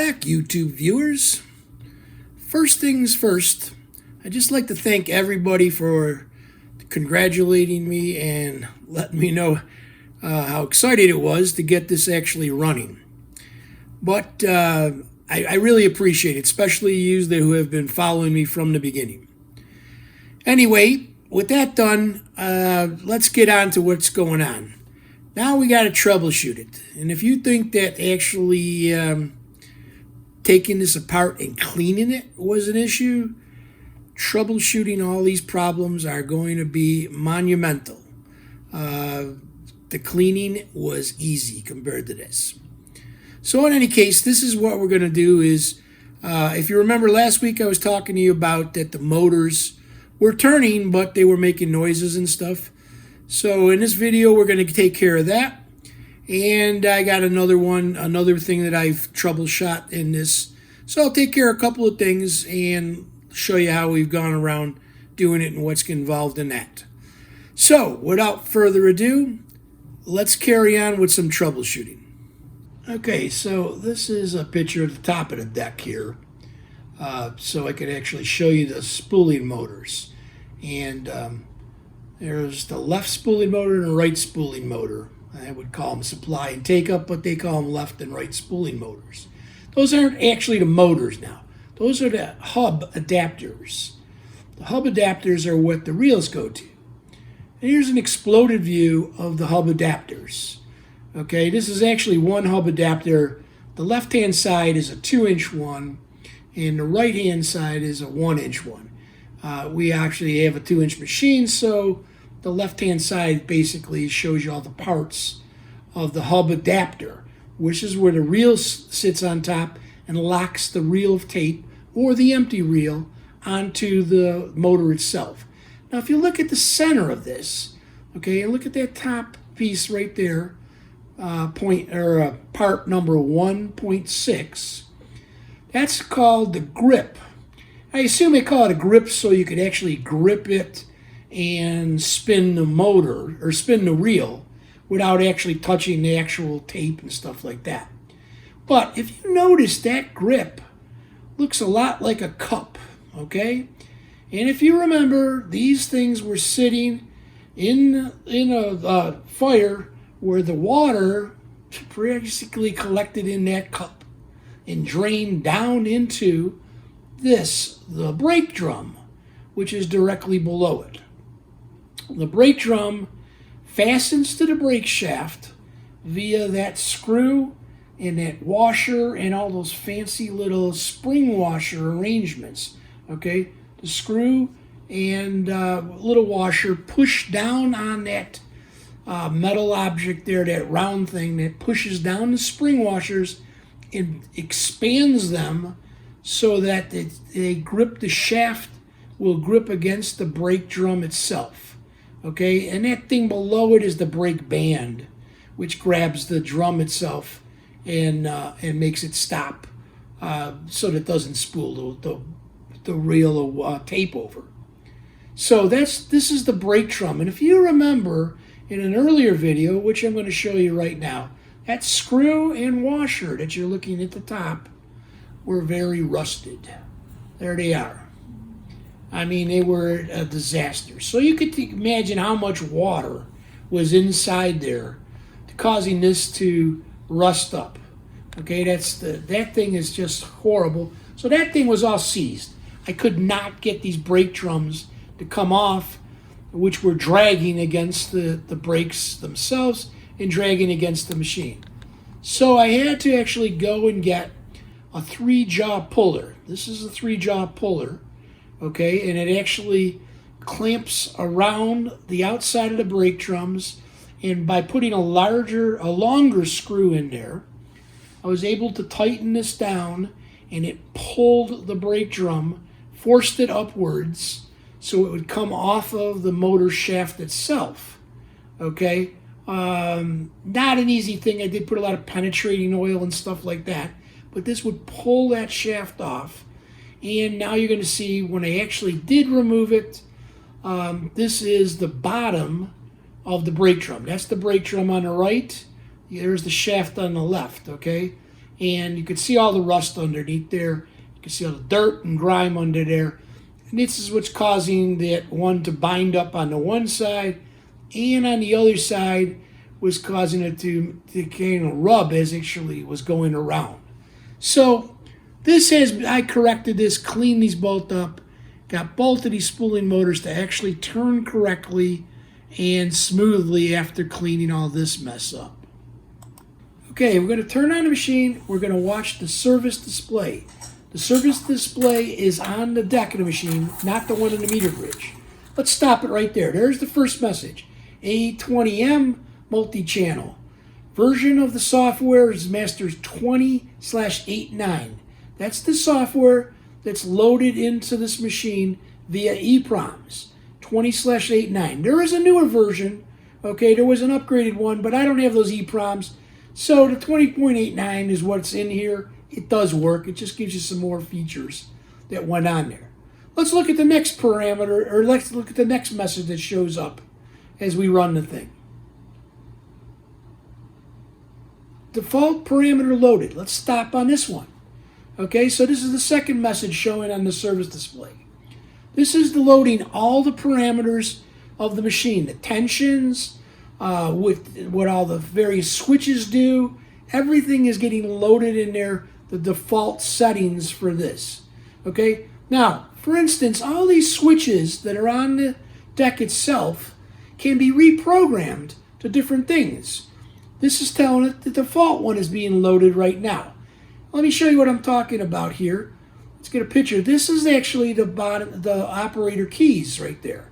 back, YouTube viewers. First things first, I'd just like to thank everybody for congratulating me and letting me know how excited it was to get this actually running. But I really appreciate it, especially you who have been following me from the beginning. Anyway, with that done, let's get on to what's going on. Now we got to troubleshoot it. And if you think that actually taking this apart and cleaning it was an issue, troubleshooting all these problems are going to be monumental. The cleaning was easy compared to this. So in any case, this is what we're going to do is, if you remember last week I was talking to you about that the motors were turning, but they were making noises and stuff. So in this video, we're going to take care of that. And I got another thing that I've troubleshot in this. So I'll take care of a couple of things and show you how we've gone around doing it and what's involved in that. So without further ado, let's carry on with some troubleshooting. Okay, so this is a picture of the top of the deck here. So I could actually show you the spooling motors. And there's the left spooling motor and the right spooling motor. I would call them supply and take up, but they call them left and right spooling motors. Those aren't actually the motors now. Those are the hub adapters. The hub adapters are what the reels go to. And here's an exploded view of the hub adapters. Okay, this is actually one hub adapter. The left-hand side is a 2-inch one, and the right-hand side is a 1-inch one. We actually have a 2-inch machine, so the left-hand side basically shows you all the parts of the hub adapter, which is where the reel sits on top and locks the reel of tape or the empty reel onto the motor itself. Now, if you look at the center of this, okay, and look at that top piece right there, part number 1.6, that's called the grip. I assume they call it a grip so you could actually grip it and spin the motor or spin the reel without actually touching the actual tape and stuff like that. But if you notice, that grip looks a lot like a cup, okay? And if you remember, these things were sitting in a fire where the water basically collected in that cup and drained down into the brake drum, which is directly below it. The brake drum fastens to the brake shaft via that screw and that washer and all those fancy little spring washer arrangements. Okay, the screw and little washer push down on that metal object there, that round thing that pushes down the spring washers and expands them so that they grip, the shaft will grip against the brake drum itself. Okay, and that thing below it is the brake band, which grabs the drum itself and makes it stop so that it doesn't spool the reel of tape over. So this is the brake drum. And if you remember in an earlier video, which I'm going to show you right now, that screw and washer that you're looking at the top were very rusted. There they are. I mean, they were a disaster. So you could imagine how much water was inside there causing this to rust up. Okay, that thing is just horrible. So that thing was all seized. I could not get these brake drums to come off, which were dragging against the brakes themselves and dragging against the machine. So I had to actually go and get a 3-jaw puller. This is a 3-jaw puller, okay, and it actually clamps around the outside of the brake drums, and by putting a longer screw in there, I was able to tighten this down, and it pulled the brake drum, forced it upwards so it would come off of the motor shaft itself. Okay, not an easy thing. I did put a lot of penetrating oil and stuff like that, but this would pull that shaft off. And now you're going to see when I actually did remove it, this is the bottom of the brake drum. That's the brake drum on the right. There's the shaft on the left, okay? and you can see all the rust underneath there. You can see all the dirt and grime under there. And this is what's causing that one to bind up on the one side, and on the other side was causing it to kind of rub as it actually was going around. So I corrected this, cleaned these both up, got both of these spooling motors to actually turn correctly and smoothly after cleaning all this mess up. Okay, we're going to turn on the machine. We're going to watch the service display. The service display is on the deck of the machine, not the one in the meter bridge. Let's stop it right there. There's the first message. A820M multi-channel. Version of the software is Masters 20/89. That's the software that's loaded into this machine via EEPROMs. 20/89. There is a newer version. Okay, there was an upgraded one, but I don't have those EEPROMs. So the 20.89 is what's in here. It does work. It just gives you some more features that went on there. Let's look at the next parameter, or let's look at the next message that shows up as we run the thing. Default parameter loaded. Let's stop on this one. Okay, so this is the second message showing on the service display. This is the loading all the parameters of the machine, the tensions, with what all the various switches do. Everything is getting loaded in there, the default settings for this. Okay, now, for instance, all these switches that are on the deck itself can be reprogrammed to different things. This is telling it the default one is being loaded right now. Let me show you what I'm talking about here. Let's get a picture. This is actually the operator keys right there.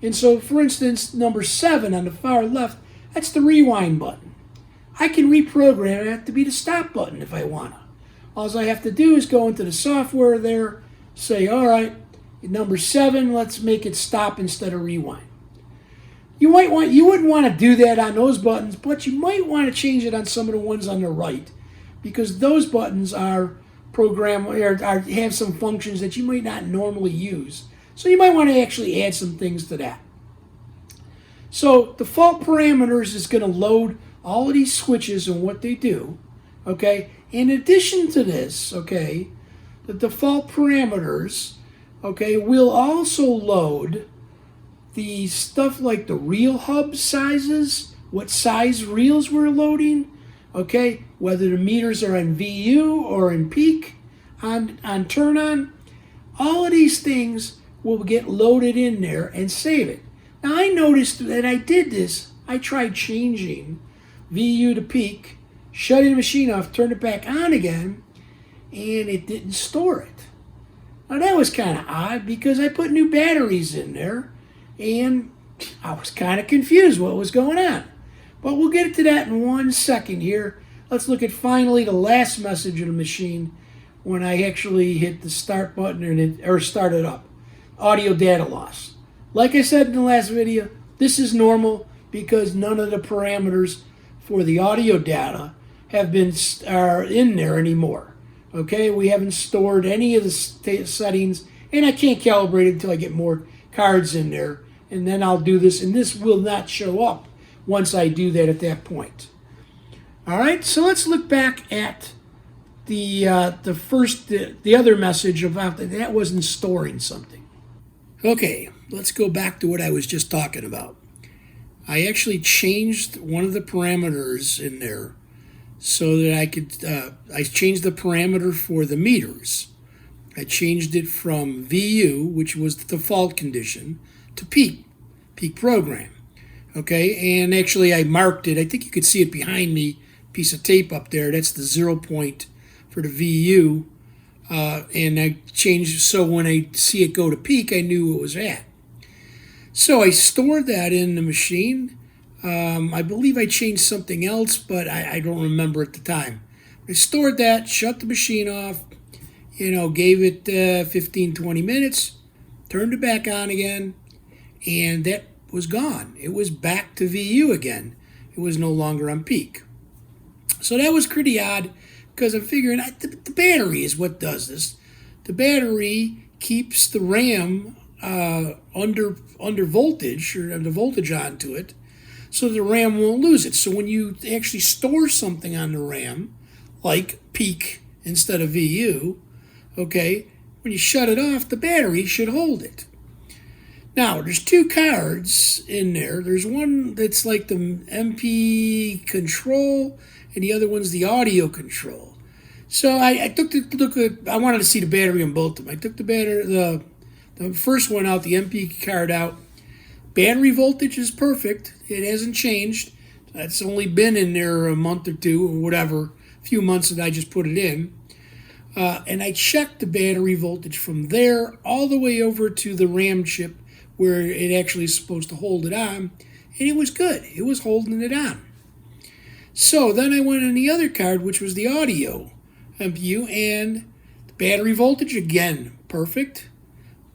And so, for instance, number 7 on the far left, that's the rewind button. I can reprogram it to be the stop button if I want to. All I have to do is go into the software there, say, all right, number 7, let's make it stop instead of rewind. You wouldn't want to do that on those buttons, but you might want to change it on some of the ones on the right, because those buttons are programmed or have some functions that you might not normally use. So you might want to actually add some things to that. So default parameters is going to load all of these switches and what they do. Okay. In addition to this, okay, the default parameters, okay, will also load the stuff like the reel hub sizes, what size reels we're loading, okay, whether the meters are in VU or in peak, on turn on. All of these things will get loaded in there and save it. Now I noticed that I did this. I tried changing VU to peak, shutting the machine off, turned it back on again, and it didn't store it. Now that was kind of odd because I put new batteries in there and I was kind of confused what was going on. But we'll get to that in 1 second here. Let's look at finally the last message of the machine when I actually hit the start button or start it up. Audio data loss. Like I said in the last video, this is normal because none of the parameters for the audio data are in there anymore. Okay, we haven't stored any of the settings, and I can't calibrate it until I get more cards in there, and then I'll do this, and this will not show up once I do that at that point. All right, so let's look back at the other message about that wasn't storing something. Okay, let's go back to what I was just talking about. I actually changed one of the parameters in there so that I changed the parameter for the meters. I changed it from VU, which was the default condition, to peak program. Okay, and actually I marked it. I think you could see it behind me, piece of tape up there. That's the 0 point for the VU. And I changed so when I see it go to peak, I knew it was at. So I stored that in the machine. I believe I changed something else, but I don't remember at the time. I stored that, shut the machine off, gave it 15, 20 minutes, turned it back on again, and that was gone. It was back to VU again. It was no longer on peak. So that was pretty odd because I'm figuring the battery is what does this. The battery keeps the RAM under voltage, or the voltage onto it, so the RAM won't lose it. So when you actually store something on the RAM, like peak instead of VU, okay, when you shut it off, the battery should hold it. Now, there's two cards in there. There's one that's like the MP control, and the other one's the audio control. So I took the look at, I wanted to see the battery on both of them. I took the first one out, the MP card out. Battery voltage is perfect. It hasn't changed. It's only been in there a month or two or whatever, a few months that I just put it in. And I checked the battery voltage from there all the way over to the RAM chip where it actually is supposed to hold it on, and it was good. It was holding it on. So then I went on the other card, which was the audio MPU, and the battery voltage, again, perfect,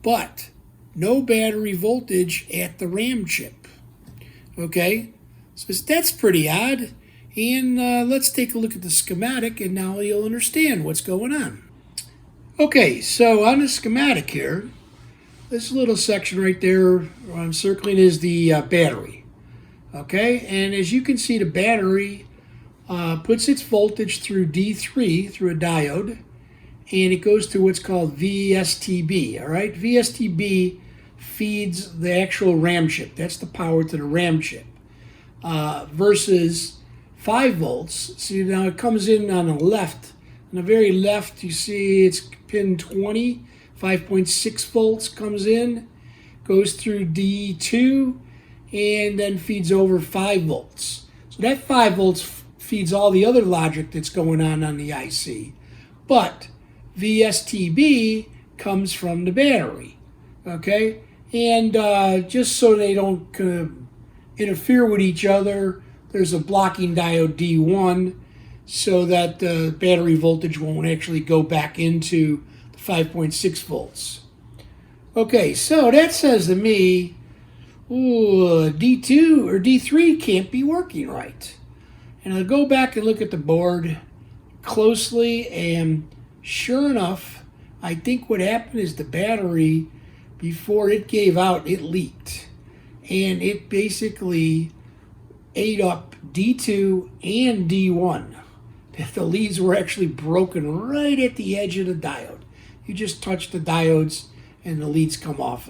but no battery voltage at the RAM chip. Okay, so that's pretty odd. And let's take a look at the schematic, and now you'll understand what's going on. Okay, so on the schematic here, this little section right there I'm circling is the battery. Okay, and as you can see, the battery puts its voltage through D3 through a diode, and it goes to what's called VSTB. All right, VSTB feeds the actual RAM chip. That's the power to the RAM chip. Versus 5 volts. See, now it comes in on the left. On the very left, you see it's pin 20. 5.6 volts comes in, goes through D2, and then feeds over 5 volts. So that 5 volts feeds all the other logic that's going on the IC. But VSTB comes from the battery, okay? And just so they don't interfere with each other, there's a blocking diode D1 so that the battery voltage won't actually go back into 5.6 volts. Okay, so that says to me, ooh, D2 or D3 can't be working right. And I'll go back and look at the board closely, and sure enough, I think what happened is the battery, before it gave out, it leaked. And it basically ate up D2 and D1. The leads were actually broken right at the edge of the diode. You just touch the diodes and the leads come off.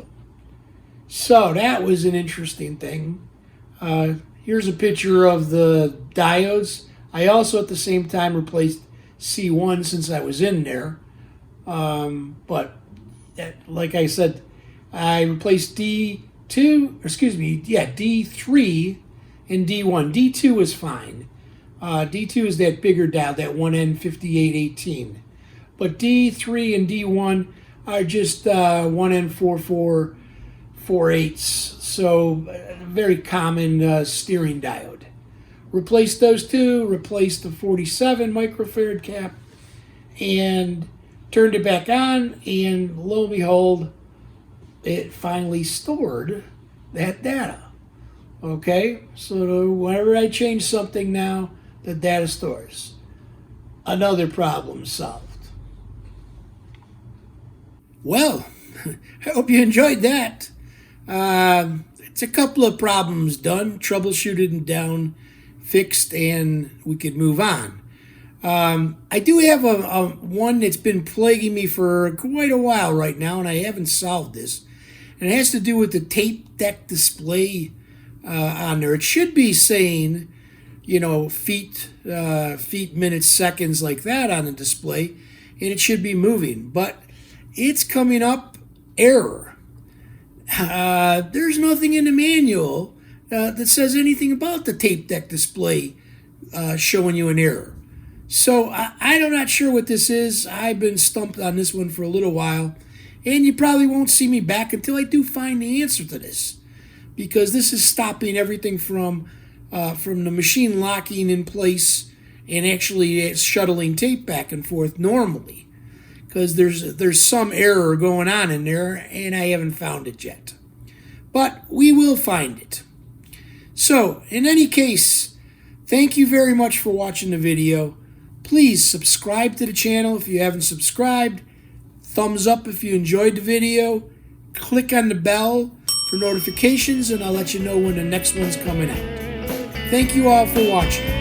So that was an interesting thing. Here's a picture of the diodes. I also at the same time replaced C1 since I was in there. But like I said, I replaced D3 and D1. D2 is fine. D2 is that bigger diode, that 1N5818. But D3 and D1 are just 1N4448s, so very common steering diode. Replace those two, replace the 47 microfarad cap, and turned it back on, and lo and behold, it finally stored that data. Okay, so whenever I change something now, the data stores. Another problem solved. Well, I hope you enjoyed that. It's a couple of problems done, troubleshooted and down, fixed, and we could move on. I do have a one that's been plaguing me for quite a while right now, and I haven't solved this. And it has to do with the tape deck display on there. It should be saying, you know, feet, minutes, seconds, like that on the display, and it should be moving. But it's coming up error. There's nothing in the manual that says anything about the tape deck display showing you an error. So I'm not sure what this is. I've been stumped on this one for a little while, and you probably won't see me back until I do find the answer to this, because this is stopping everything from the machine locking in place and actually shuttling tape back and forth normally. Because there's some error going on in there, and I haven't found it yet. But we will find it. So, in any case, thank you very much for watching the video. Please subscribe to the channel if you haven't subscribed. Thumbs up if you enjoyed the video. Click on the bell for notifications, and I'll let you know when the next one's coming out. Thank you all for watching.